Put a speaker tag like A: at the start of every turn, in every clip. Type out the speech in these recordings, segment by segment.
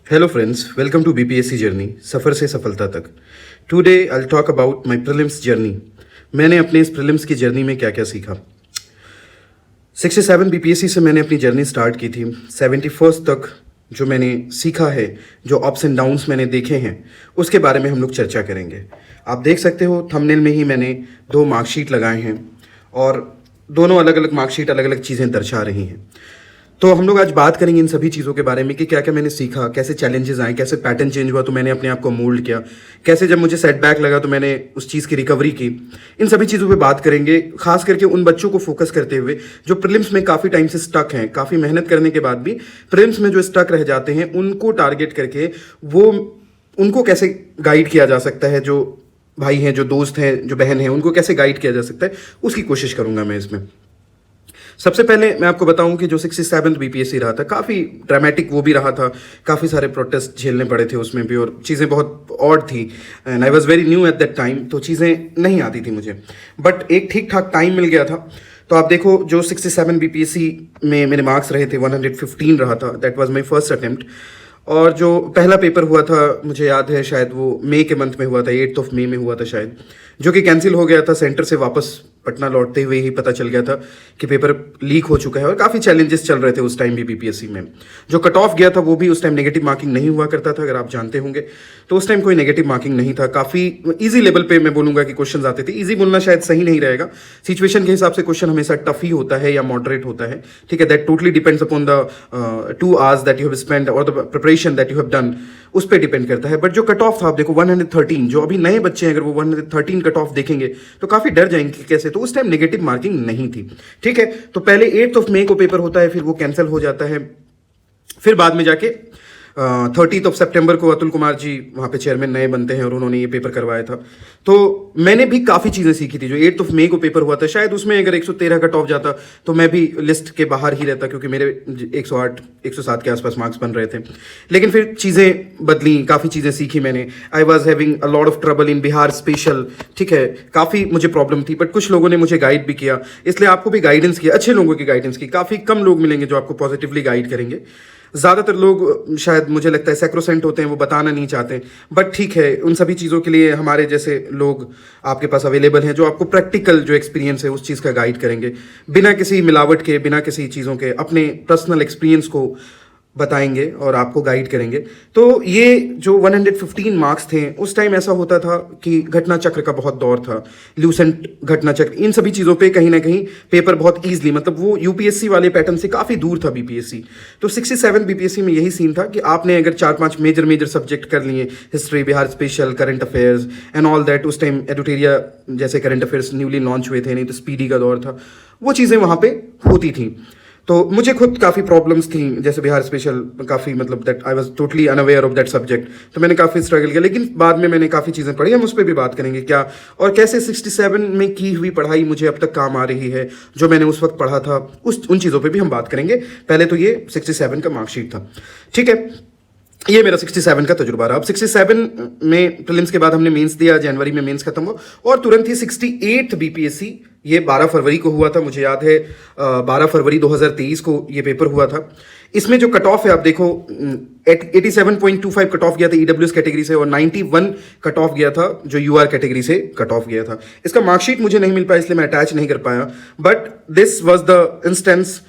A: Hello friends, welcome to BPSC journey सफ़र से सफलता तक। Today I talk about my prelims journey. मैंने अपने इस प्रीलिम्स की जर्नी में क्या क्या सीखा। 67 बीपीएससी से मैंने अपनी जर्नी स्टार्ट की थी। 71 तक जो मैंने सीखा है, जो अप्स एंड डाउन्स मैंने देखे हैं, उसके बारे में हम लोग चर्चा करेंगे। आप देख सकते हो थंबनेल में ही मैंने 2 मार्कशीट लगाए हैं और दोनों अलग अलग मार्कशीट अलग अलग चीज़ें दर्शा रही हैं। तो हम लोग आज बात करेंगे इन सभी चीज़ों के बारे में कि क्या क्या मैंने सीखा, कैसे चैलेंजेस आए, कैसे पैटर्न चेंज हुआ तो मैंने अपने आप को मोल्ड किया, कैसे जब मुझे सेटबैक लगा तो मैंने उस चीज़ की रिकवरी की। इन सभी चीज़ों पे बात करेंगे, खास करके उन बच्चों को फोकस करते हुए जो प्रीलिम्स में काफ़ी टाइम से स्टक हैं, काफ़ी मेहनत करने के बाद भी प्रीलिम्स में जो स्टक रह जाते हैं, उनको टारगेट करके उनको कैसे गाइड किया जा सकता है। जो भाई हैं, जो दोस्त हैं, जो बहन हैं, उनको कैसे गाइड किया जा सकता है, उसकी कोशिश करूँगा मैं इसमें। सबसे पहले मैं आपको बताऊं कि जो 67th बीपीएससी रहा था, काफ़ी ड्रामेटिक वो भी रहा था, काफ़ी सारे प्रोटेस्ट झेलने पड़े थे उसमें भी, और चीज़ें बहुत ऑड थी and I was very new at that time, तो चीज़ें नहीं आती थी मुझे, बट एक ठीक ठाक टाइम मिल गया था। तो आप देखो जो 67 बीपीएससी में मेरे मार्क्स रहे थे 115 रहा था, that was my first attempt. और जो पहला पेपर हुआ था मुझे याद है शायद वो मई के मंथ में हुआ था, 8 मई में हुआ था शायद, जो कि कैंसिल हो गया था। सेंटर से वापस पटना लौटते हुए ही पता चल गया था कि पेपर लीक हो चुका है और काफ़ी चैलेंजेस चल रहे थे उस टाइम भी बीपीएससी में। जो कट ऑफ गया था वो भी उस टाइम नेगेटिव मार्किंग नहीं हुआ करता था, अगर आप जानते होंगे तो उस टाइम कोई नेगेटिव मार्किंग नहीं था। काफ़ी ईजी लेवल पे मैं बोलूँगा कि क्वेश्चन आते थे। ईजी बोलना शायद सही नहीं रहेगा, सिचुएशन के हिसाब से क्वेश्चन हमेशा टफ ही होता है या मॉडरेट होता है, ठीक है। That totally depends upon the 2 hours that you have spend और the preparation that you have done, उस पर डिपेंड करता है। बट जो कट ऑफ था, आप देखो 113, जो अभी नए बच्चे हैं अगर वो 113 कट ऑफ देखेंगे तो काफ़ी डर जाएंगे कि कैसे, तो उस टाइम नेगेटिव मार्किंग नहीं थी, ठीक है। तो पहले 8 मई को पेपर होता है, फिर वो कैंसिल हो जाता है, फिर बाद में जाके 30 सितंबर को अतुल कुमार जी वहाँ पे चेयरमैन नए बनते हैं और उन्होंने ये पेपर करवाया था। तो मैंने भी काफ़ी चीज़ें सीखी थी। जो 8 मई को पेपर हुआ था, शायद उसमें अगर 113 कट ऑफ जाता तो मैं भी लिस्ट के बाहर ही रहता, क्योंकि मेरे 108 107 के आसपास मार्क्स बन रहे थे। लेकिन फिर चीज़ें बदली, काफ़ी चीज़ें सीखी मैंने। I was having a lot of trouble in Bihar special, ठीक है, काफ़ी मुझे प्रॉब्लम थी, बट कुछ लोगों ने मुझे गाइड भी किया, इसलिए आपको भी गाइडेंस किया, अच्छे लोगों की गाइडेंस की। काफ़ी कम लोग मिलेंगे जो आपको पॉजिटिवली गाइड करेंगे। ज़्यादातर लोग शायद मुझे लगता है सैक्रोसेंट होते हैं, वो बताना नहीं चाहते, बट ठीक है, उन सभी चीज़ों के लिए हमारे जैसे लोग आपके पास अवेलेबल हैं जो आपको प्रैक्टिकल जो एक्सपीरियंस है उस चीज़ का गाइड करेंगे, बिना किसी मिलावट के, बिना किसी चीज़ों के, अपने पर्सनल एक्सपीरियंस को बताएंगे और आपको गाइड करेंगे। तो ये जो 115 मार्क्स थे, उस टाइम ऐसा होता था कि घटना चक्र का बहुत दौर था, ल्यूसेंट घटना चक्र, इन सभी चीज़ों पे कहीं ना कहीं पेपर बहुत ईजिली, मतलब वो यूपीएससी वाले पैटर्न से काफ़ी दूर था बीपीएससी। तो 67 बीपीएससी में यही सीन था कि आपने अगर 4-5 मेजर सब्जेक्ट कर लिए, history, Bihar special, current affairs and all that, उस टाइम एडुटेरिया जैसे करंट अफेयर्स न्यूली लॉन्च हुए थे, नहीं तो स्पीडी का दौर था, वो चीज़ें वहाँ पे होती थी। तो मुझे खुद काफ़ी प्रॉब्लम्स थी, जैसे बिहार स्पेशल, काफ़ी मतलब that I was totally unaware of that subject, तो मैंने काफ़ी स्ट्रगल किया। लेकिन बाद में मैंने काफ़ी चीज़ें पढ़ी, हम उस पर भी बात करेंगे क्या और कैसे 67 में की हुई पढ़ाई मुझे अब तक काम आ रही है, जो मैंने उस वक्त पढ़ा था उन चीज़ों पर भी हम बात करेंगे। पहले तो ये 67 का मार्कशीट था, ठीक है, ये मेरा 67 का तजुर्बा रहा। अब 67 में प्रीलिम्स के बाद हमने मेंस दिया, जनवरी में मेंस खत्म हुआ और तुरंत ही 68 बीपीएससी, ये 12 फरवरी को हुआ था, मुझे याद है 12 फरवरी 2023 को ये पेपर हुआ था। इसमें जो कट ऑफ है आप देखो, 87.25 कट ऑफ गया था ईडब्ल्यूएस कैटेगरी से और 91 कट ऑफ गया था जो यूआर कैटेगरी से कट ऑफ गया था। इसका मार्कशीट मुझे नहीं मिल पाया, इसलिए मैं अटैच नहीं कर पाया, but this was the instance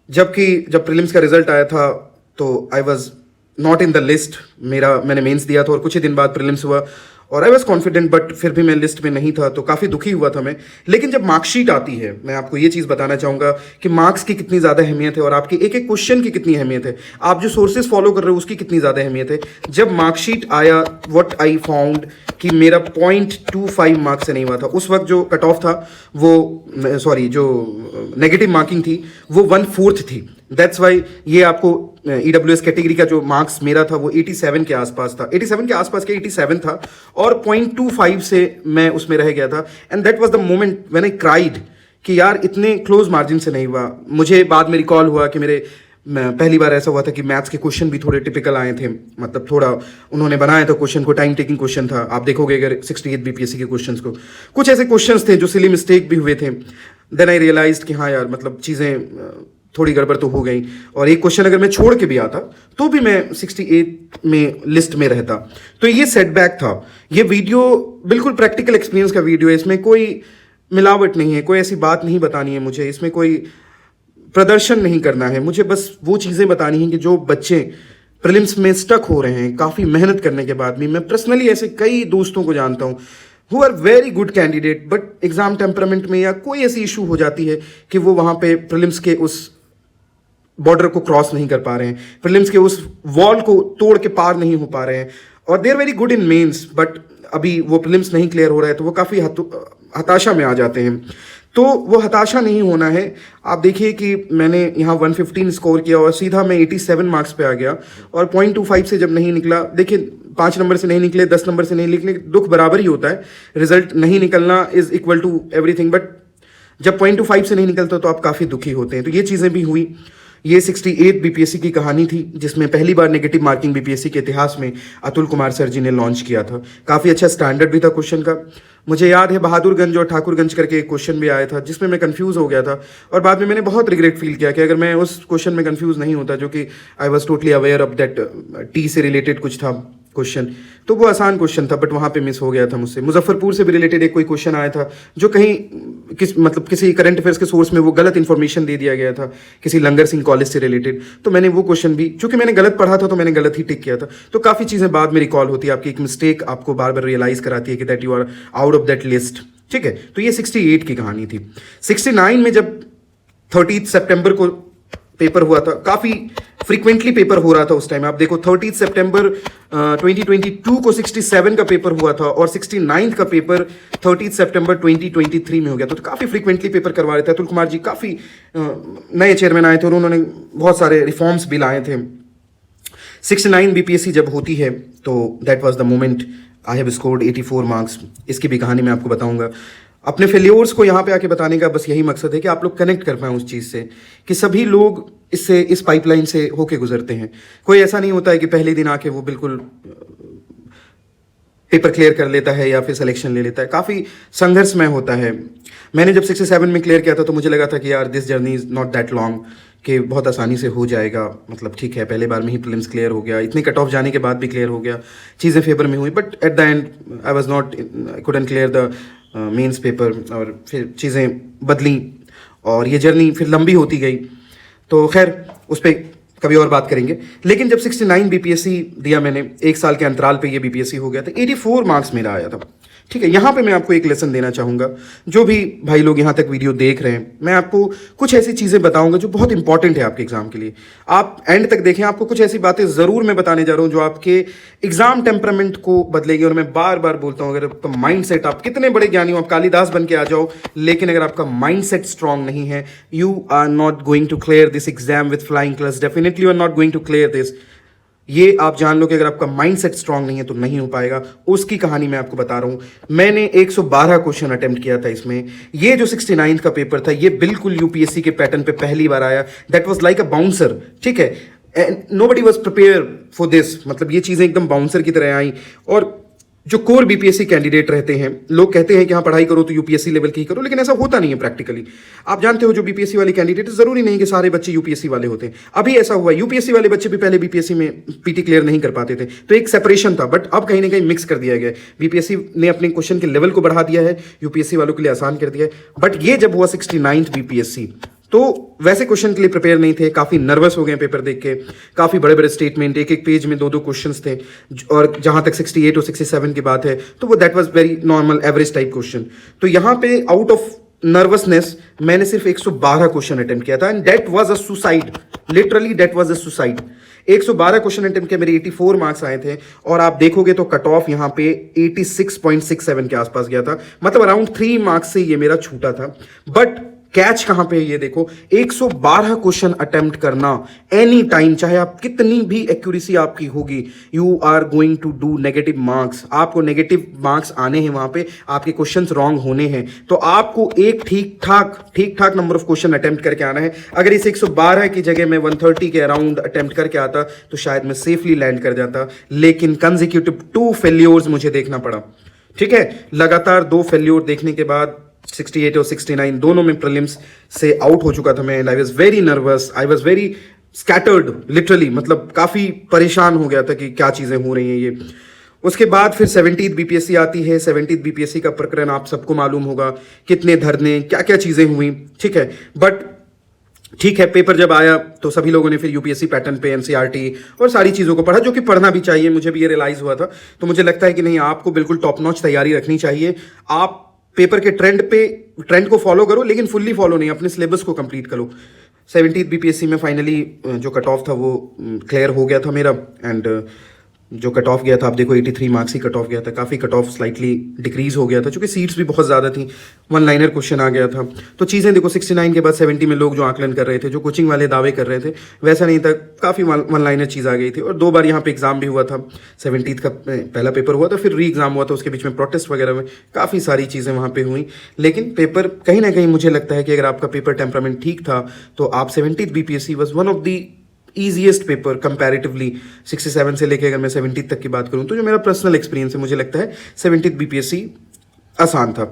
A: जब प्रीलिम्स का रिजल्ट आया था तो आई was not in the list. मैंने मेंस दिया था और कुछ ही दिन बाद प्रीलिम्स हुआ और आई वॉज कॉन्फिडेंट, बट फिर भी मैं लिस्ट में नहीं था, तो काफ़ी दुखी हुआ था मैं। लेकिन जब मार्कशीट आती है, मैं आपको ये चीज़ बताना चाहूँगा कि मार्क्स की कितनी ज़्यादा अहमियत है और आपके एक एक क्वेश्चन की कितनी अहमियत है, आप जो सोर्सेज फॉलो कर रहे हो उसकी कितनी ज़्यादा अहमियत है। जब मार्कशीट आया, व्हाट आई फाउंड कि मेरा 0.25 मार्क्स से नहीं हुआ था। उस वक्त जो कट ऑफ था वो, सॉरी, जो नेगेटिव मार्किंग थी वो 1/4 थी। दैट्स वाई ये आपको ईडब्ल्यूएस कैटेगरी का जो मार्क्स मेरा था वो 87 के आसपास था, 87 के आसपास के 87 था और 0.25 से मैं उसमें रह गया था। And that was the moment when I cried कि यार इतने क्लोज मार्जिन से नहीं हुआ। मुझे बाद में रिकॉल हुआ कि मेरे पहली बार ऐसा हुआ था कि मैथ्स के क्वेश्चन भी थोड़े टिपिकल आए थे, मतलब थोड़ा उन्होंने बनाया था क्वेश्चन को, टाइम टेकिंग क्वेश्चन था। आप देखोगे अगर 68 बीपीएससी के क्वेश्चंस को, कुछ ऐसे क्वेश्चंस थे जो सिली मिस्टेक भी हुए थे। देन आई रियलाइज्ड कि हाँ यार, मतलब चीज़ें थोड़ी गड़बड़ तो हो गई, और एक क्वेश्चन अगर मैं छोड़ के भी आता तो भी मैं 68 में लिस्ट में रहता। तो ये सेटबैक था। ये वीडियो बिल्कुल प्रैक्टिकल एक्सपीरियंस का वीडियो है, इसमें कोई मिलावट नहीं है, कोई ऐसी बात नहीं बतानी है मुझे, इसमें कोई प्रदर्शन नहीं करना है। मुझे बस वो चीज़ें बतानी हैं कि जो बच्चे प्रीलिम्स में स्टक हो रहे हैं काफ़ी मेहनत करने के बाद भी। मैं पर्सनली ऐसे कई दोस्तों को जानता हूँ who are very good candidate, but exam temperament में या कोई ऐसी इशू हो जाती है कि वो वहाँ पे प्रीलिम्स के उस बॉर्डर को क्रॉस नहीं कर पा रहे हैं, प्रीलिम्स के उस वॉल को तोड़ के पार नहीं हो पा रहे हैं, और they are very good in mains, but अभी वो प्रीलिम्स नहीं क्लियर हो रहा है तो वो काफ़ी हताशा में आ जाते हैं। तो वो हताशा नहीं होना है। आप देखिए कि मैंने यहाँ 115 स्कोर किया और सीधा मैं 87 मार्क्स पे आ गया, और 0.25 से जब नहीं निकला, देखिए 5 नंबर से नहीं निकले, 10 नंबर से नहीं निकले, दुख बराबर ही होता है। रिजल्ट नहीं निकलना is equal to everything, but जब 0.25 से नहीं निकलता तो आप काफ़ी दुखी होते हैं। तो ये चीज़ें भी हुई। ये 68 बीपीएससी की कहानी थी, जिसमें पहली बार नेगेटिव मार्किंग बीपीएससी के इतिहास में अतुल कुमार सर जी ने लॉन्च किया था। काफ़ी अच्छा स्टैंडर्ड भी था क्वेश्चन का। मुझे याद है बहादुरगंज और ठाकुरगंज करके एक क्वेश्चन भी आया था जिसमें मैं कंफ्यूज हो गया था, और बाद में मैंने बहुत रिग्रेट फील किया कि अगर मैं उस क्वेश्चन में कंफ्यूज नहीं होता, जो कि I was totally aware of that T से रिलेटेड कुछ था क्वेश्चन, तो वो आसान क्वेश्चन था, बट वहाँ पे मिस हो गया था मुझसे। मुजफ्फरपुर से भी रिलेटेड एक कोई क्वेश्चन आया था जो कहीं किसी करंट अफेयर्स के सोर्स में वो गलत इन्फॉर्मेशन दे दिया गया था, किसी लंगर सिंह कॉलेज से रिलेटेड। तो मैंने वो क्वेश्चन भी, चूंकि मैंने गलत पढ़ा था तो मैंने गलत ही टिक किया था। तो काफ़ी चीज़ें बाद में रिकॉल होती है, आपकी एक मिस्टेक आपको बार बार रियलाइज कराती है कि that you are out of that list. ठीक है, तो ये 68 की कहानी थी। 69 में जब 30 सितंबर को पेपर हुआ था, काफ़ी फ्रीक्वेंटली पेपर हो रहा था उस टाइम। आप देखो 30 सितंबर 2022 को 67 का पेपर हुआ था, और 69 का पेपर 30 सितंबर 2023 में हो गया था। तो काफ़ी फ्रीक्वेंटली पेपर करवा रहे थे। अतुल कुमार जी काफ़ी नए चेयरमैन आए थे और उन्होंने बहुत सारे रिफॉर्म्स भी लाए थे। 69 बीपीएससी जब होती है तो that was the moment I have scored 84 marks. इसकी भी कहानी मैं आपको बताऊंगा। अपने फेलियोर्स को यहाँ पे आके बताने का बस यही मकसद है कि आप लोग कनेक्ट कर पाएं उस चीज़ से, कि सभी लोग इस पाइपलाइन से होके गुजरते हैं। कोई ऐसा नहीं होता है कि पहले दिन आके वो बिल्कुल पेपर क्लियर कर लेता है या फिर सिलेक्शन ले लेता है। काफ़ी संघर्षमय होता है। मैंने जब 67 में क्लियर किया था तो मुझे लगा था कि यार this journey is not that long, कि बहुत आसानी से हो जाएगा, मतलब ठीक है पहले बार में ही प्रीलिम्स क्लियर हो गया, इतने कट ऑफ जाने के बाद भी क्लियर हो गया, चीज़ें फेवर में हुई। But at the end I was not, couldn't clear the mains paper, और फिर चीज़ें बदली और ये जर्नी फिर लंबी होती गई। तो खैर उस पर कभी और बात करेंगे। लेकिन जब 69 बीपीएससी दिया मैंने, एक साल के अंतराल पे ये बीपीएससी हो गया था, 84 मार्क्स मेरा आया था। ठीक है, यहाँ पे मैं आपको एक लेसन देना चाहूँगा। जो भी भाई लोग यहाँ तक वीडियो देख रहे हैं, मैं आपको कुछ ऐसी चीज़ें बताऊँगा जो बहुत इंपॉर्टेंट है आपके एग्जाम के लिए। आप एंड तक देखें, आपको कुछ ऐसी बातें ज़रूर मैं बताने जा रहा हूँ जो आपके एग्जाम टेम्परामेंट को बदलेगी। और मैं बार बार बोलता हूँ, अगर आपका माइंड सेट, आप कितने बड़े ज्ञानी हो, आप कालिदास बन के आ जाओ, लेकिन अगर आपका माइंड सेट स्ट्रांग नहीं है, you are not going to clear this exam with flying colours. Definitely you are not going to clear this. ये आप जान लो कि अगर आपका माइंड सेट स्ट्रांग नहीं है तो नहीं हो पाएगा। उसकी कहानी मैं आपको बता रहा हूं। मैंने 112 क्वेश्चन अटेम्प्ट किया था इसमें। ये जो 69 का पेपर था, ये बिल्कुल यूपीएससी के पैटर्न पे पहली बार आया। That was like a bouncer. ठीक है, nobody was prepare for this. मतलब ये चीज़ें एकदम बाउंसर की तरह आई। और जो कोर बीपीएससी कैंडिडेट रहते हैं, लोग कहते हैं कि हाँ पढ़ाई करो तो यूपीएससी लेवल की ही करो, लेकिन ऐसा होता नहीं है प्रैक्टिकली। आप जानते हो जो बीपीएससी वाले कैंडिडेट, जरूरी नहीं कि सारे बच्चे यूपीएससी वाले होते हैं। अभी ऐसा हुआ, यूपीएससी वाले बच्चे भी पहले बीपीएससी में पीटी क्लियर नहीं कर पाते थे, तो एक सेपरेशन था। बट अब कहीं ना कहीं मिक्स कर दिया गया है। बीपीएससी ने अपने क्वेश्चन के लेवल को बढ़ा दिया है, यूपीएससी वालों के लिए आसान कर दिया है। बट ये जब हुआ 69th बीपीएससी, तो वैसे क्वेश्चन के लिए प्रिपेयर नहीं थे, काफ़ी नर्वस हो गए पेपर देख के। काफ़ी बड़े बड़े स्टेटमेंट, एक एक पेज में दो दो क्वेश्चंस थे। और जहाँ तक 68 और 67 की बात है तो वो that was very normal average type question. तो यहाँ पे आउट ऑफ नर्वसनेस मैंने सिर्फ 112 क्वेश्चन अटेम्प्ट किया था, and that was a suicide. Literally that was a suicide. 112 question attempt के मेरे 84 मार्क्स आए थे, और आप देखोगे तो कट ऑफ यहाँ पे 86.67 के आसपास गया था। मतलब अराउंड 3 मार्क्स से ये मेरा छूटा था। बट कैच कहां पे है ये देखो, 112 क्वेश्चन अटेम्प्ट करना एनी टाइम, चाहे आप कितनी भी एक्यूरेसी आपकी होगी, you are going to do negative marks. आपको नेगेटिव मार्क्स आने हैं, वहां पे आपके क्वेश्चंस रॉन्ग होने हैं। तो आपको एक ठीक ठाक नंबर ऑफ क्वेश्चन अटेम्प्ट करके आना है। अगर इस 112 की जगह मैं 130 के अराउंड अटेम्प्ट करके आता तो शायद मैं सेफली लैंड कर जाता, लेकिन कंसेक्यूटिव 2 फेल्योर्स मुझे देखना पड़ा। ठीक है, लगातार 2 फेल्योर देखने के बाद 68 और 69 दोनों में प्रीलिम्स से आउट हो चुका था मैं, and I was very nervous, I was very scattered literally, मतलब काफ़ी परेशान हो गया था कि क्या चीज़ें हो रही हैं ये। उसके बाद फिर 70th बीपीएससी आती है। 70th बीपीएससी का प्रकरण आप सबको मालूम होगा, कितने धरने, क्या क्या चीज़ें हुई, ठीक है। बट ठीक है, पेपर जब आया तो सभी लोगों ने फिर यूपीएससी पैटर्न पे एनसीईआरटी और सारी चीज़ों को पढ़ा, जो कि पढ़ना भी चाहिए, मुझे भी ये रियलाइज़ हुआ था। तो मुझे लगता है कि नहीं, आपको बिल्कुल टॉप नॉच तैयारी रखनी चाहिए। आप पेपर के ट्रेंड को फॉलो करो, लेकिन फुल्ली फॉलो नहीं, अपने सिलेबस को कंप्लीट करो। 70th बीपीएससी में फाइनली जो कट ऑफ था वो क्लियर हो गया था मेरा, एंड जो कट ऑफ गया था, आप देखो 83 मार्क्स ही कट ऑफ गया था। काफ़ी कट ऑफ स्लाइटली डिक्रीज हो गया था, क्योंकि सीट्स भी बहुत ज़्यादा थी, वन लाइनर क्वेश्चन आ गया था। तो चीज़ें देखो, 69 के बाद 70 में लोग जो आकलन कर रहे थे, जो कोचिंग वाले दावे कर रहे थे, वैसा नहीं था, काफ़ी वन लाइनर चीज़ आ गई थी। और 2 बार यहाँ पे एग्जाम भी हुआ था। 70th का पहला पेपर हुआ था, फिर री एग्जाम हुआ था, उसके बीच में प्रोटेस्ट वगैरह में काफ़ी सारी चीज़ें वहाँ पे हुई। लेकिन पेपर कहीं ना कहीं मुझे लगता है कि अगर आपका पेपर टेम्परामेंट ठीक था तो आप 70th BPSC was one of the easiest paper comparatively. 67 से लेके अगर मैं 70 तक की बात करूं, तो जो मेरा पर्सनल एक्सपीरियंस है, मुझे लगता है 70 बीपीएससी आसान था।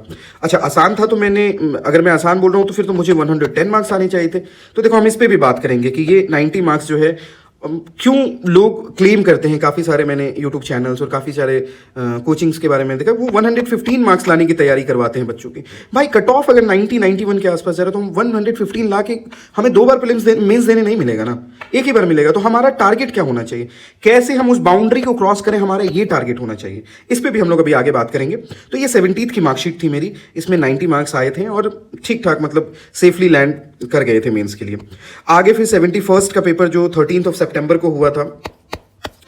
A: अच्छा, आसान था तो मैंने, अगर मैं आसान बोल रहा हूं तो फिर तो मुझे 110 मार्क्स आने चाहिए थे। तो देखो, हम इस पे भी बात करेंगे कि ये 90 मार्क्स जो है क्यों लोग क्लेम करते हैं। काफ़ी सारे मैंने यूट्यूब चैनल्स और काफ़ी सारे कोचिंग्स के बारे में देखा, वो 115 मार्क्स लाने की तैयारी करवाते हैं बच्चों की। भाई कट ऑफ अगर 91 के आसपास जा रहा है, तो हम 115 ला के हमें 2 बार प्रीलिम्स मेंस देने नहीं मिलेगा ना, एक ही बार मिलेगा। तो हमारा टारगेट क्या होना चाहिए, कैसे हम उस बाउंड्री को क्रॉस करें, हमारा ये टारगेट होना चाहिए। इस पर भी हम लोग अभी आगे बात करेंगे। तो ये 70th की मार्कशीट थी मेरी, इसमें 90 मार्क्स आए थे और ठीक ठाक, मतलब सेफली लैंड कर गए थे मेंस के लिए। आगे फिर 71st का पेपर जो 13th ऑफ सितंबर को हुआ था,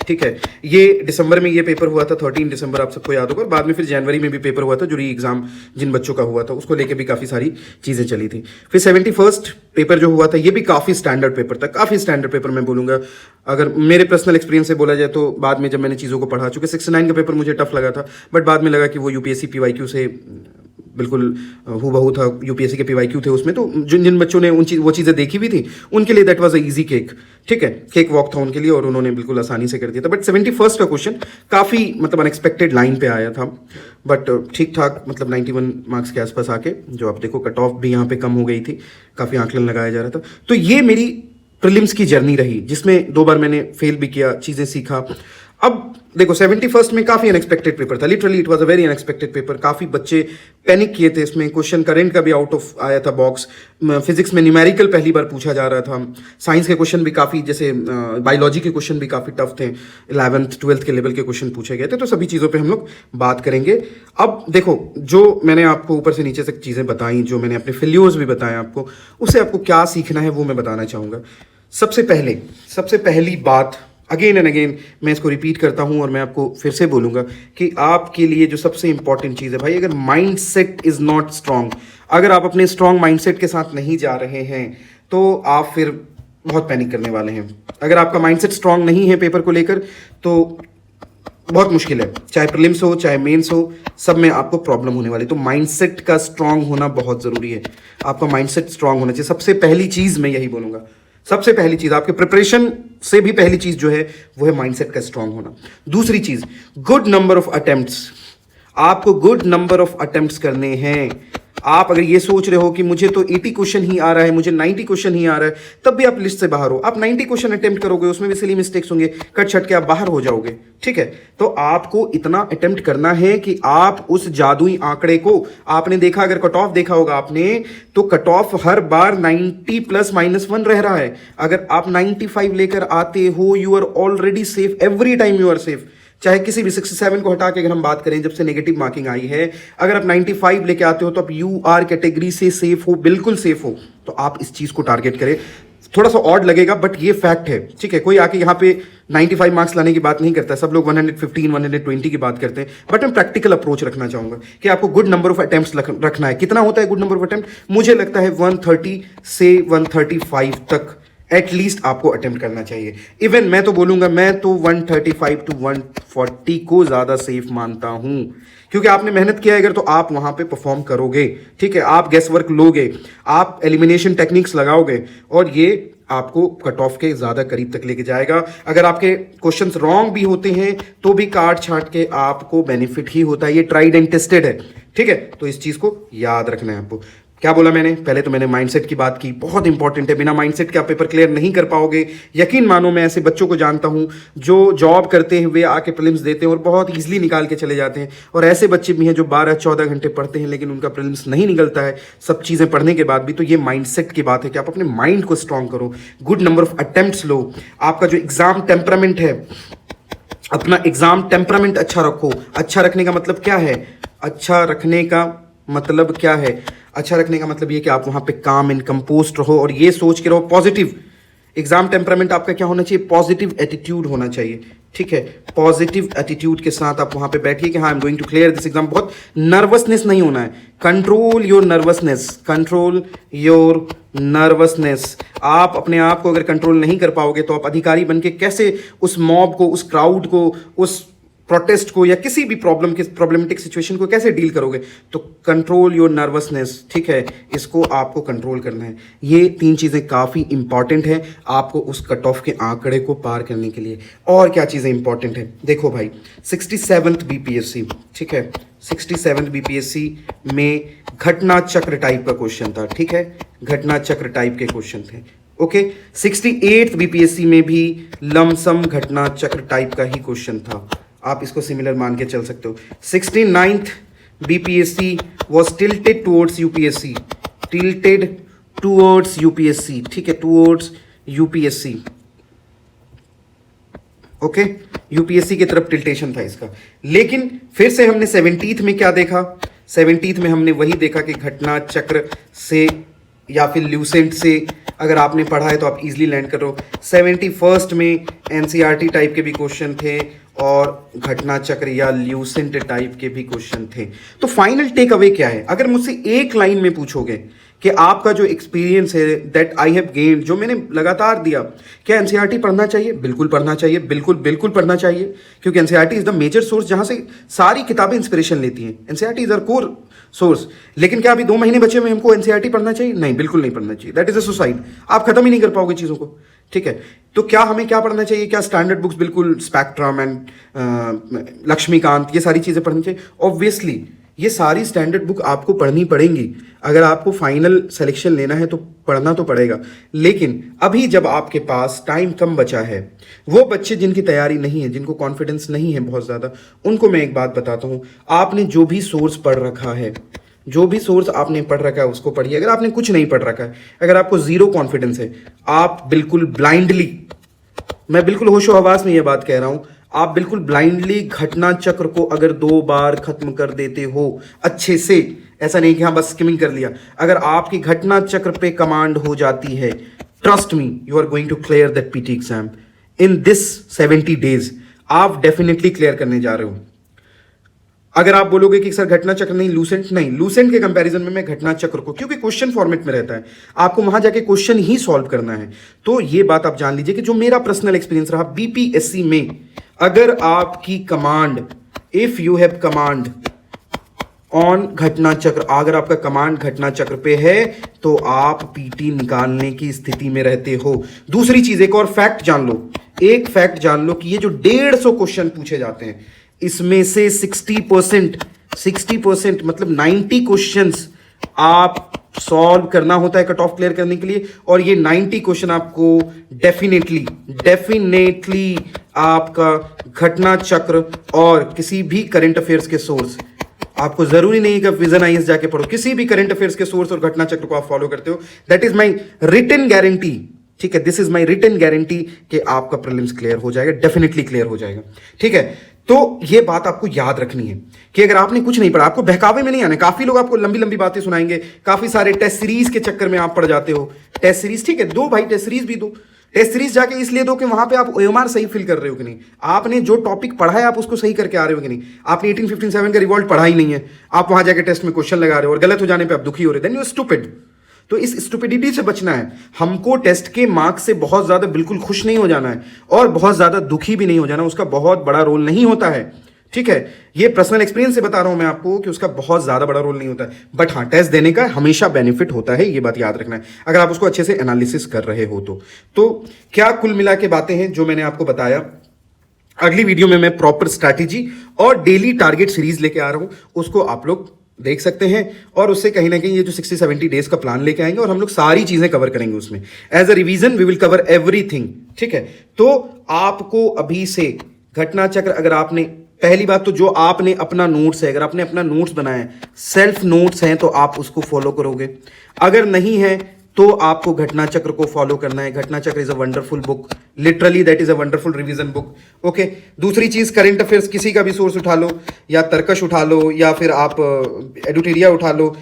A: ठीक है, ये दिसंबर में ये पेपर हुआ था, 13 दिसंबर, आप सबको याद होगा। बाद में फिर जनवरी में भी पेपर हुआ था, जो री एग्जाम जिन बच्चों का हुआ था, उसको लेके भी काफ़ी सारी चीज़ें चली थी। फिर 71st पेपर जो हुआ था, ये भी काफ़ी स्टैंडर्ड पेपर था, काफ़ी स्टैंडर्ड पेपर मैं बोलूँगा। अगर मेरे पर्सनल एक्सपीरियंस से बोला जाए तो बाद में जब मैंने चीज़ों को पढ़ा, चूँकि 69 का पेपर मुझे टफ लगा था, बट बाद में लगा कि वो यूपीएससी पीवाईक्यू से बिल्कुल हूबहू था, यूपीएससी के पीवाईक्यू थे उसमें। तो जिन बच्चों ने वो चीज़ें देखी भी थी, उनके लिए that was a easy cake, ठीक है, केक वॉक था उनके लिए, और उन्होंने बिल्कुल आसानी से कर दिया था। बट 71st का क्वेश्चन काफ़ी, मतलब अनएक्सपेक्टेड लाइन पे आया था, बट ठीक ठाक, मतलब 91 मार्क्स के आसपास आके, जो आप देखो कट ऑफ भी यहाँ पे कम हो गई थी, काफ़ी आंकलन लगाया जा रहा था। तो ये मेरी प्रीलिम्स की जर्नी रही, जिसमें 2 बार मैंने फेल भी किया, चीज़ें सीखा। अब देखो, 71st में काफ़ी अनएक्सपेक्टेड पेपर था, literally it was a very unexpected paper. काफ़ी बच्चे पैनिक किए थे इसमें, क्वेश्चन करेंट का भी आउट ऑफ आया था बॉक्स। फिजिक्स में न्यूमेरिकल पहली बार पूछा जा रहा था। साइंस के क्वेश्चन भी काफ़ी, जैसे बायोलॉजी के क्वेश्चन भी काफ़ी टफ थे, 11th 12th के लेवल के क्वेश्चन पूछे गए थे। तो सभी चीज़ों पर हम लोग बात करेंगे। अब देखो, जो मैंने आपको ऊपर से नीचे तक चीज़ें बताई, जो मैंने अपने फेल्योर्स भी बताए आपको, उससे आपको क्या सीखना है वो मैं बताना चाहूँगा। सबसे पहली बात, अगेन एंड अगेन मैं इसको रिपीट करता हूं और मैं आपको फिर से बोलूंगा कि आपके लिए जो सबसे इंपॉर्टेंट चीज़ है भाई, अगर mind set is not strong, अगर आप अपने स्ट्रांग माइंड सेट के साथ नहीं जा रहे हैं, तो आप फिर बहुत पैनिक करने वाले हैं। अगर आपका माइंड सेट स्ट्रांग नहीं है पेपर को लेकर, तो बहुत मुश्किल है, चाहे प्रीलिम्स हो चाहे मेंस हो, सब में आपको प्रॉब्लम होने वाली। तो माइंडसेट का स्ट्रांग होना बहुत ज़रूरी है, आपका माइंडसेट स्ट्रांग होना चाहिए। सबसे पहली चीज़ मैं यही बोलूँगा, सबसे पहली चीज़, आपके प्रिपरेशन से भी पहली चीज़ जो है वो है माइंडसेट का स्ट्रांग होना। दूसरी चीज़, गुड नंबर ऑफ अटेम्प्ट्स, आपको गुड नंबर ऑफ अटेम्प्ट्स करने हैं। आप अगर ये सोच रहे हो कि मुझे तो 80 क्वेश्चन ही आ रहा है, मुझे 90 क्वेश्चन ही आ रहा है, तब भी आप लिस्ट से बाहर हो। आप 90 क्वेश्चन अटेम्प्ट करोगे, उसमें भी सिली मिस्टेक्स होंगे, कट छट के आप बाहर हो जाओगे, ठीक है। तो आपको इतना अटेम्प्ट करना है कि आप उस जादुई आंकड़े को, आपने देखा, अगर कट ऑफ देखा होगा आपने, तो cut of her bar 90 plus -1 रह रहा है। अगर आप 95 लेकर आते हो, you are already safe, every time you are safe. चाहे किसी भी 67 को हटा के अगर हम बात करें, जब से नेगेटिव मार्किंग आई है, अगर आप 95 लेके आते हो तो आप यू आर कैटेगरी से सेफ हो, बिल्कुल सेफ हो। तो आप इस चीज को टारगेट करें। थोड़ा सा ऑड लगेगा बट ये फैक्ट है, ठीक है। कोई आके यहाँ पे 95 मार्क्स लाने की बात नहीं करता, सब लोग 115 120 की बात करते हैं। बट मैं प्रैक्टिकल अप्रोच रखना चाहूंगा कि आपको गुड नंबर ऑफ अटेम्प्ट्स रखना है। कितना होता है गुड नंबर ऑफ अटेम्प्ट? मुझे लगता है 130 से 135 तक एटलीस्ट आपको अटेम्प्ट करना चाहिए। इवन मैं तो बोलूंगा, मैं तो 135 to 140 को ज़्यादा सेफ मानता हूं, क्योंकि आपने मेहनत किया है अगर, तो आप वहां पे परफॉर्म करोगे, ठीक है। आप गेस वर्क लोगे, आप एलिमिनेशन टेक्निक्स लगाओगे, और ये आपको कट ऑफ के ज़्यादा करीब तक लेके जाएगा। अगर आपके क्वेश्चंस रॉन्ग भी होते हैं तो भी काट छांट के आपको बेनिफिट ही होता है। ये ट्राइड एंड टेस्टेड है, ठीक है। तो इस चीज़ को याद रखना है आपको। क्या बोला मैंने? पहले तो मैंने माइंडसेट की बात की, बहुत इंपॉर्टेंट है। बिना माइंडसेट के आप पेपर क्लियर नहीं कर पाओगे। यकीन मानो, मैं ऐसे बच्चों को जानता हूं जो जॉब करते हैं, वे आके प्रीलिम्स देते हैं और बहुत ईजिली निकाल के चले जाते हैं। और ऐसे बच्चे भी हैं जो 12-14 घंटे पढ़ते हैं लेकिन उनका प्रीलिम्स नहीं निकलता है, सब चीज़ें पढ़ने के बाद भी। तो ये माइंडसेट की बात है कि आप अपने माइंड को स्ट्रांग करो, गुड नंबर ऑफ अटेम्प्ट्स लो, आपका जो एग्जाम टेम्परामेंट है, अपना एग्जाम टेम्परामेंट अच्छा रखो। अच्छा रखने का मतलब क्या है? अच्छा रखने का मतलब क्या है? अच्छा रखने का मतलब ये कि आप वहां पे काम एंड कंपोस्ट रहो और ये सोच के रहो पॉजिटिव। एग्जाम टेम्परामेंट आपका क्या होना चाहिए? पॉजिटिव एटीट्यूड होना चाहिए, ठीक है। पॉजिटिव एटीट्यूड के साथ आप वहां पे बैठिए कि हाँ, I am going to clear this exam. बहुत नर्वसनेस नहीं होना है। Control your nervousness, control your nervousness. आप अपने आप को अगर कंट्रोल नहीं कर पाओगे तो आप अधिकारी बन के कैसे उस मॉब को, उस क्राउड को, उस प्रोटेस्ट को या किसी भी प्रॉब्लमेटिक सिचुएशन को कैसे डील करोगे? तो कंट्रोल योर नर्वसनेस, ठीक है, इसको आपको कंट्रोल करना है। ये 3 चीज़ें काफ़ी इंपॉर्टेंट है आपको उस कट ऑफ के आंकड़े को पार करने के लिए। और क्या चीज़ें इंपॉर्टेंट है? देखो भाई, 67th BPSC, ठीक है, 67th BPSC में घटना चक्र टाइप का क्वेश्चन था, ठीक है, घटना चक्र टाइप के क्वेश्चन थे, ओके। 68th BPSC में भी लमसम घटना चक्र टाइप का ही क्वेश्चन था, आप इसको सिमिलर मान के चल सकते हो। 69th BPSC was tilted towards UPSC, tilted towards UPSC, ठीक है, towards UPSC, ओके, UPSC की तरफ टिल्टेशन था इसका। लेकिन फिर से हमने 70th में क्या देखा? 70th में हमने वही देखा कि घटना चक्र से या फिर ल्यूसेंट से अगर आपने पढ़ा है तो आप इजीली लैंड करो। 71st में NCERT टाइप के भी क्वेश्चन थे और घटना चक्र या ल्यूसेंट टाइप के भी क्वेश्चन थे। तो फाइनल टेक अवे क्या है? अगर मुझसे एक लाइन में पूछोगे कि आपका जो एक्सपीरियंस है दैट आई हैव गेन्ड, जो मैंने लगातार दिया, क्या एनसीईआरटी पढ़ना चाहिए? बिल्कुल पढ़ना चाहिए, बिल्कुल बिल्कुल पढ़ना चाहिए, क्योंकि NCERT is the major source जहां से सारी किताबें इंस्पिरेशन लेती हैं। NCERT is our core source. लेकिन क्या अभी 2 महीने बचे हुए हमको एनसीईआरटी पढ़ना चाहिए? नहीं, बिल्कुल नहीं पढ़ना चाहिए। That is a suicide. आप खत्म ही नहीं कर पाओगे चीज़ों को, ठीक है। तो क्या हमें क्या पढ़ना चाहिए? क्या स्टैंडर्ड बुक्स, बिल्कुल स्पेक्ट्रम एंड लक्ष्मीकांत, ये सारी चीज़ें पढ़नी चाहिए? ऑब्वियसली ये सारी स्टैंडर्ड बुक आपको पढ़नी पड़ेंगी। अगर आपको फाइनल सिलेक्शन लेना है तो पढ़ना तो पड़ेगा। लेकिन अभी जब आपके पास टाइम कम बचा है, वो बच्चे जिनकी तैयारी नहीं है, जिनको कॉन्फिडेंस नहीं है बहुत ज़्यादा, उनको मैं एक बात बताता हूँ। आपने जो भी सोर्स पढ़ रखा है, जो भी सोर्स आपने पढ़ रखा है उसको पढ़िए। अगर आपने कुछ नहीं पढ़ रखा है, अगर आपको जीरो कॉन्फिडेंस है, आप बिल्कुल ब्लाइंडली, मैं बिल्कुल होशो हवास में ये बात कह रहा हूं, आप बिल्कुल ब्लाइंडली घटना चक्र को अगर 2 बार खत्म कर देते हो अच्छे से, ऐसा नहीं कि हाँ बस स्किमिंग कर लिया, अगर आपकी घटना चक्र पे कमांड हो जाती है, trust me, you are going to clear that PT exam in this 70 days। आप डेफिनेटली क्लियर करने जा रहे हो। अगर आप बोलोगे कि सर घटना चक्र नहीं, लूसेंट नहीं, लूसेंट के कंपैरिजन में मैं घटना चक्र को, क्योंकि क्वेश्चन फॉर्मेट में रहता है, आपको वहां जाके क्वेश्चन ही सॉल्व करना है। तो ये बात आप जान लीजिए कि जो मेरा पर्सनल एक्सपीरियंस रहा बीपीएससी में, अगर आपकी command, if you have command on घटना चक्र, अगर आपका कमांड घटना चक्र पे है तो आप पीटी निकालने की स्थिति में रहते हो। दूसरी चीज, एक और फैक्ट जान लो, एक फैक्ट जान लो कि ये जो 150 क्वेश्चन पूछे जाते हैं, इसमें से 60% मतलब 90 क्वेश्चंस आप सॉल्व करना होता है कट ऑफ क्लियर करने के लिए। और ये 90 क्वेश्चन आपको डेफिनेटली आपका घटना चक्र और किसी भी करंट अफेयर्स के सोर्स, आपको जरूरी नहीं कि विजन आईएएस जाके पढ़ो, किसी भी करंट अफेयर्स के सोर्स और घटना चक्र को आप फॉलो करते हो, that is my written guarantee, ठीक है, this is my written guarantee कि आपका प्रीलिम्स क्लियर हो जाएगा, डेफिनेटली क्लियर हो जाएगा, ठीक है। तो ये बात आपको याद रखनी है कि अगर आपने कुछ नहीं पढ़ा, आपको बहकावे में नहीं आना। काफी लोग आपको लंबी लंबी बातें सुनाएंगे, काफी सारे टेस्ट सीरीज के चक्कर में आप पढ़ जाते हो। टेस्ट सीरीज ठीक है, दो भाई, टेस्ट सीरीज भी दो। टेस्ट सीरीज जाके इसलिए दो कि वहां पे आप ओएमआर सही फिल कर रहे हो कि नहीं, आपने जो टॉपिक पढ़ा है आप उसको सही करके आ रहे हो कि नहीं। आपने 1857 का रिवॉल्ट पढ़ा ही नहीं है, आप वहां जाके टेस्ट में क्वेश्चन लगा रहे हो और गलत हो जाने पे आप दुखी हो रहे, देन यू आर स्टूपिड। तो इस स्टुपिडिटी से बचना है हमको। टेस्ट के मार्क्स से बहुत ज्यादा बिल्कुल खुश नहीं हो जाना है और बहुत ज्यादा दुखी भी नहीं हो जाना, उसका बहुत बड़ा रोल नहीं होता है, ठीक है, ये पर्सनल एक्सपीरियंस से बता रहा हूं मैं आपको कि उसका बहुत ज़्यादा बड़ा रोल नहीं होता है, बट हाँ टेस्ट देने का हमेशा बेनिफिट होता है, ये बात याद रखना है अगर आप उसको अच्छे से एनालिसिस कर रहे हो तो क्या कुल मिला के बातें हैं जो मैंने आपको बताया। अगली वीडियो में मैं प्रॉपर स्ट्रैटेजी और डेली टारगेट सीरीज लेके आ रहा हूं, उसको आप लोग देख सकते हैं और उससे कहीं ना कहीं ये जो 60-70 डेज का प्लान लेके आएंगे और हम लोग सारी चीजें कवर करेंगे उसमें। As a revision we will cover everything, ठीक है। तो आपको अभी से घटना चक्र, अगर आपने पहली बात तो जो आपने अपना नोट्स है, अगर आपने अपना नोट्स बनाया है, सेल्फ नोट्स हैं, तो आप उसको फॉलो करोगे। अगर नहीं है तो आपको घटना चक्र को फॉलो करना है। घटना चक्र is a wonderful book, literally that is a wonderful revision book. Okay, दूसरी चीज करंट अफेयर्स किसी का भी सोर्स उठा लो, या तर्कश उठा लो, या फिर आप एडुटेरिया उठा लो,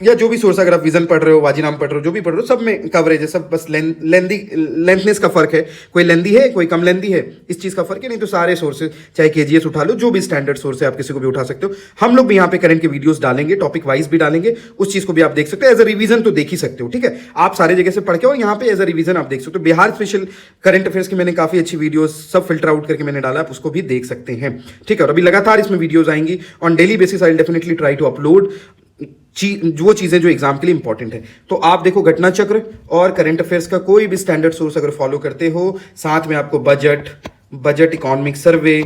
A: या जो भी सोर्स, अगर आप विजन पढ़ रहे हो, वाजीनाम पढ़ रहे हो, जो भी पढ़ रहे हो, सब में कवरेज है। सब बस लेंथनेस का फर्क है, कोई लेंदी है कोई कम लेंदी है, इस चीज का फर्क है। नहीं तो सारे सोर्सेज, चाहे केजीएस उठा लो, जो भी स्टैंडर्ड सोर्स है आप किसी को भी उठा सकते हो। हम लोग भी यहाँ पे करंट के वीडियोस डालेंगे, टॉपिक वाइज भी डालेंगे, उस चीज को भी आप देख सकते हो। एज अ रिवीजन तो देख ही सकते हो, ठीक है। आप सारे जगह से पढ़ के और यहाँ पे एज अ रिवीजन आप देख सकते हो। बिहार स्पेशल करंट अफेयर्स की मैंने काफी अच्छी वीडियो सब फिल्टर आउट करके मैंने डाला, आप उसको भी देख सकते हैं, ठीक है। और अभी लगातार इसमें वीडियोज आएंगी on daily basis. I will definitely try to upload वो चीजें जो एग्जाम के लिए इंपॉर्टेंट है। तो आप देखो, घटना चक्र और करंट अफेयर्स का कोई भी स्टैंडर्ड सोर्स अगर फॉलो करते हो, साथ में आपको बजट इकोनॉमिक सर्वे,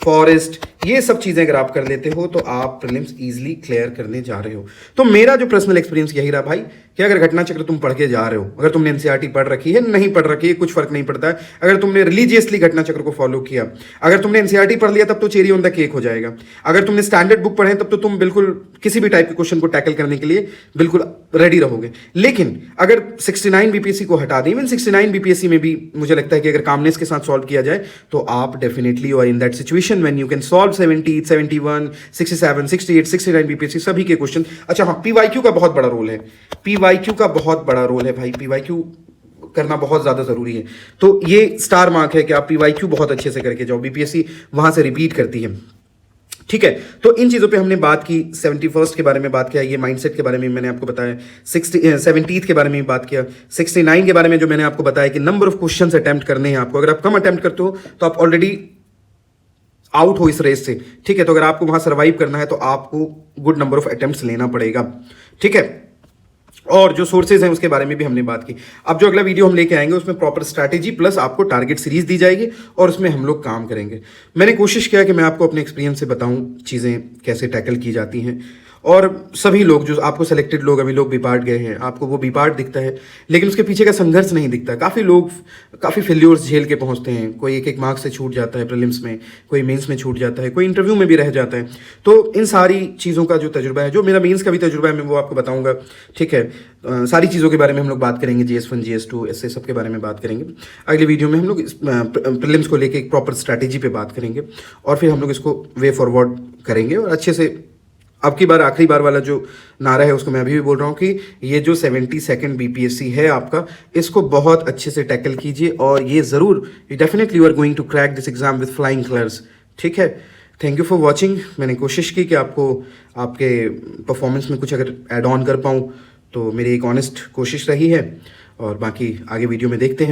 A: फॉरेस्ट, ये सब चीजें अगर आप कर लेते हो तो आप प्रीलिम्स इजीली क्लियर करने जा रहे हो। तो मेरा जो पर्सनल एक्सपीरियंस यही रहा भाई, कि अगर घटना चक्र तुम पढ़ के जा रहे हो, अगर तुमने एनसीईआरटी पढ़ रखी है, नहीं पढ़ रखी है, कुछ फर्क नहीं पड़ता है। अगर तुमने रिलीजियसली घटना चक्र को फॉलो किया, अगर तुमने एनसीईआरटी पढ़ लिया, तब तो चेरी ऑन द केक हो जाएगा। अगर तुमने स्टैंडर्ड बुक पढ़े, तब तो तुम बिल्कुल किसी भी टाइप के क्वेश्चन को टैकल करने के लिए बिल्कुल रेडी रहोगे। लेकिन अगर 69 बीपीएससी को हटा दें, इवन 69 बीपीएससी में भी मुझे लगता है कि अगर कामनेस के साथ सॉल्व किया जाए तो आप डेफिनेटली और in that situation when you can solve 70, 71, 67, 68, 69 BPSC सभी के क्वेश्चन। अच्छा हाँ, पीवाईक्यू का बहुत बड़ा रोल है, पीवाईक्यू का बहुत बड़ा रोल है भाई, पीवाईक्यू करना बहुत ज्यादा जरूरी है। तो ये स्टार मार्क है कि आप पीवाईक्यू बहुत अच्छे से करके जाओ, बीपीएससी वहां से रिपीट करती है, ठीक है। तो इन चीजों पे हमने बात की, 71st के बारे में बात किया, ये माइंडसेट के बारे में मैंने आपको बताया, 70th के बारे में बात किया, 69 के बारे में जो मैंने आपको बताया कि नंबर ऑफ क्वेश्चंस अटेम्प्ट करने हैं आपको। अगर आप कम अटेम्प्ट करते हो तो आप ऑलरेडी आउट हो इस रेस से, ठीक है। तो अगर आपको वहां सर्वाइव करना है तो आपको गुड नंबर ऑफ अटेम्प्ट्स लेना पड़ेगा, ठीक है। और जो सोर्सेज हैं उसके बारे में भी हमने बात की। अब जो अगला वीडियो हम लेके आएंगे उसमें प्रॉपर स्ट्रैटेजी प्लस आपको टारगेट सीरीज दी जाएगी और उसमें हम लोग काम करेंगे। मैंने कोशिश किया कि मैं आपको अपने एक्सपीरियंस से बताऊं चीज़ें कैसे टैकल की जाती हैं। और सभी लोग जो आपको सेलेक्टेड लोग, अभी लोग बी पार्ट गए हैं, आपको वो बी पार्ट दिखता है, लेकिन उसके पीछे का संघर्ष नहीं दिखता। काफ़ी लोग काफ़ी फेल्योर्स झेल के पहुंचते हैं, कोई एक मार्क्स से छूट जाता है प्रीलिम्स में, कोई मेंस में छूट जाता है, कोई इंटरव्यू में भी रह जाता है। तो इन सारी चीज़ों का जो तजुर्बा है, जो मेरा मेंस का भी तजुर्बा है, मैं वो आपको बताऊंगा, ठीक है। सारी चीज़ों के बारे में हम लोग बात करेंगे, GS1 GS2 ऐसे सब के बारे में बात करेंगे। अगली वीडियो में हम लोग प्रीलिम्स को लेके एक प्रॉपर स्ट्रैटेजी पे बात करेंगे और फिर हम लोग इसको वे फॉरवर्ड करेंगे और अच्छे से। अब की बार आखिरी बार वाला जो नारा है उसको मैं अभी भी बोल रहा हूँ कि ये जो 72nd बीपीएससी है आपका, इसको बहुत अच्छे से टैकल कीजिए और ये ज़रूर definitely you are going to crack this exam with flying colours, ठीक है। Thank you for watching. मैंने कोशिश की कि आपको आपके परफॉर्मेंस में कुछ अगर ऐड ऑन कर पाऊँ, तो मेरी एक ऑनेस्ट कोशिश रही है और बाकी आगे वीडियो में देखते हैं।